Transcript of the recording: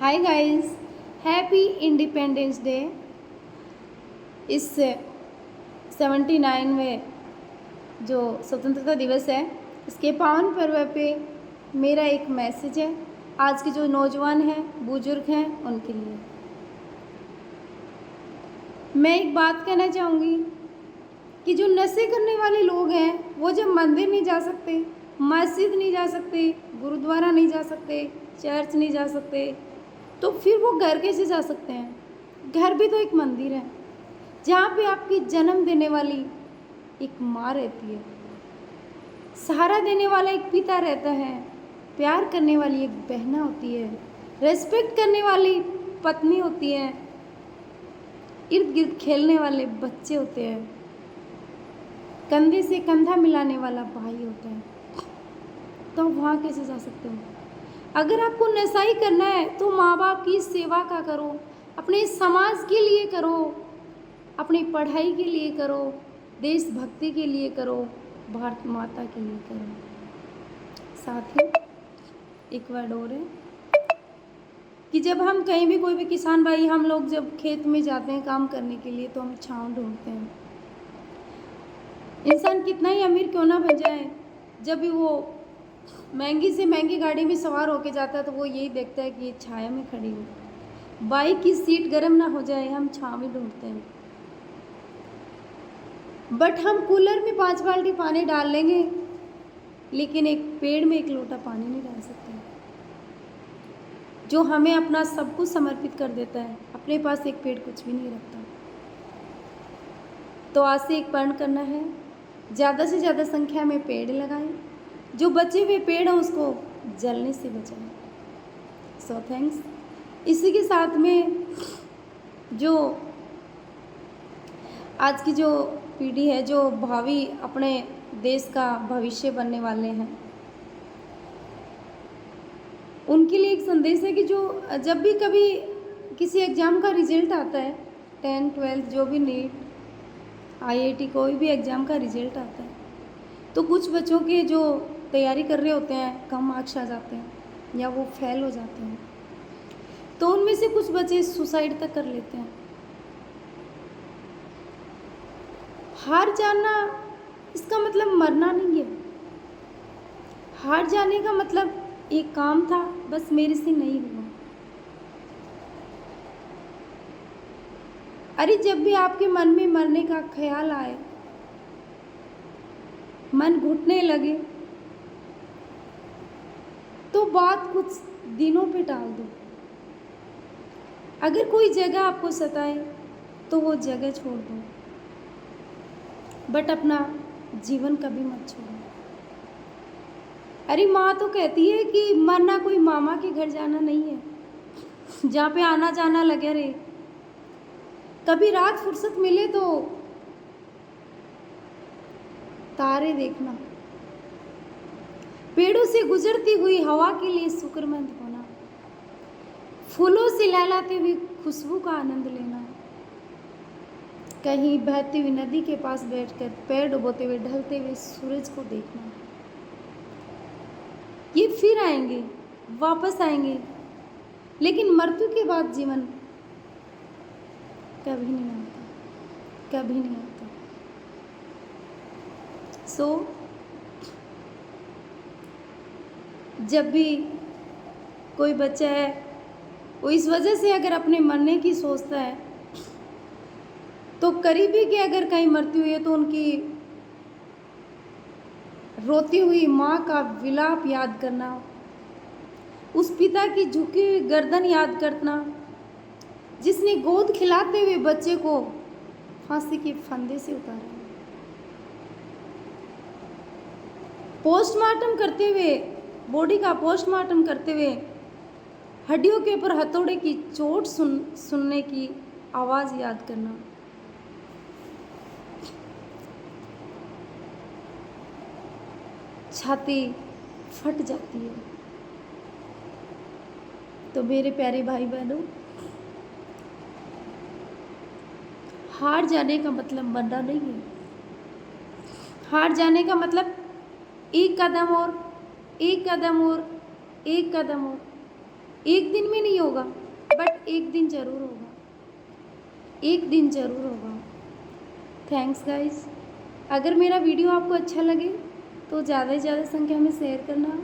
Hi guys, happy independence day. इस 79वें जो स्वतंत्रता दिवस है, इसके पावन पर्व पे मेरा एक मैसेज है आज के जो नौजवान हैं, बुजुर्ग हैं, उनके लिए। मैं एक बात कहना चाहूँगी कि जो नशे करने वाले लोग हैं वो जब मंदिर नहीं जा सकते, मस्जिद नहीं जा सकते, गुरुद्वारा नहीं जा सकते, चर्च नहीं जा सकते, तो फिर वो घर कैसे जा सकते हैं। घर भी तो एक मंदिर है जहाँ पे आपकी जन्म देने वाली एक माँ रहती है, सहारा देने वाला एक पिता रहता है, प्यार करने वाली एक बहना होती है, रेस्पेक्ट करने वाली पत्नी होती है, इर्द गिर्द खेलने वाले बच्चे होते हैं, कंधे से कंधा मिलाने वाला भाई होता है। तो वहाँ कैसे जा सकते हो। अगर आपको नशा ही करना है तो माँ बाप की सेवा का करो, अपने समाज के लिए करो, अपनी पढ़ाई के लिए करो, देशभक्ति के लिए करो, भारत माता के लिए करो। साथ ही एक वर्ड और है कि जब हम कहीं भी, कोई भी किसान भाई, हम लोग जब खेत में जाते हैं काम करने के लिए तो हम छाँव ढूंढते हैं। इंसान कितना ही अमीर क्यों ना बन जाए, जब भी वो महंगी से महंगी गाड़ी में सवार होके जाता है तो वो यही देखता है कि ये छाया में खड़ी हो। बाइक की सीट गर्म ना हो जाए, हम छाँव में ढूंढते हैं। बट हम कूलर में 5 बाल्टी पानी डाल लेंगे, लेकिन एक पेड़ में 1 लोटा पानी नहीं डाल सकते। जो हमें अपना सब कुछ समर्पित कर देता है, अपने पास एक पेड़ कुछ भी नहीं रखता। तो आज से एक प्रण करना है, ज़्यादा से ज़्यादा संख्या में पेड़ लगाएं, जो बचे हुए पेड़ हैं उसको जलने से बचाएं। So thanks. इसी के साथ में जो आज की जो पीढ़ी है, जो भावी अपने देश का भविष्य बनने वाले हैं, उनके लिए एक संदेश है कि जो जब भी कभी किसी एग्ज़ाम का रिजल्ट आता है, 10th 12th जो भी नीट IIT कोई भी एग्ज़ाम का रिजल्ट आता है, तो कुछ बच्चों के जो तैयारी कर रहे होते हैं कम मार्क्स आ जाते हैं या वो फेल हो जाते हैं, तो उनमें से कुछ बच्चे सुसाइड तक कर लेते हैं। हार जाना इसका मतलब मरना नहीं है। हार जाने का मतलब एक काम था, बस मेरे से नहीं हुआ। अरे जब भी आपके मन में मरने का ख्याल आए, मन घुटने लगे, तो बात कुछ दिनों पे टाल दो। अगर कोई जगह आपको सताए तो वो जगह छोड़ दो, बट अपना जीवन कभी मत छोड़ो। अरे माँ तो कहती है कि मरना कोई मामा के घर जाना नहीं है, जहाँ पे आना जाना लगे रहे। कभी रात फुर्सत मिले तो तारे देखना, पेड़ों से गुजरती हुई हवा के लिए शुक्रमंद होना, फूलों से लहलाते हुए खुशबू का आनंद लेना, कहीं बहती हुई नदी के पास बैठकर पैर डुबोते हुए ढलते हुए सूरज को देखना। ये फिर आएंगे, वापस आएंगे, लेकिन मृत्यु के बाद जीवन कभी नहीं आता, कभी नहीं आता। जब भी कोई बच्चा है वो इस वजह से अगर अपने मरने की सोचता है, तो करीबी की अगर कहीं मृत्यु हुई है तो उनकी रोती हुई माँ का विलाप याद करना, उस पिता की झुकी हुई गर्दन याद करना जिसने गोद खिलाते हुए बच्चे को फांसी के फंदे से उतारा। पोस्टमार्टम करते हुए, बॉडी का पोस्टमार्टम करते हुए हड्डियों के ऊपर हथौड़े की चोट सुनने की आवाज़ याद करना। छाती फट जाती है। तो मेरे प्यारे भाई बहनों, हार जाने का मतलब मरना नहीं है। हार जाने का मतलब एक कदम और, एक कदम और, एक कदम और, एक दिन में नहीं होगा, बट एक दिन ज़रूर होगा, एक दिन ज़रूर होगा। Thanks guys. अगर मेरा वीडियो आपको अच्छा लगे तो ज़्यादा से ज़्यादा संख्या में शेयर करना,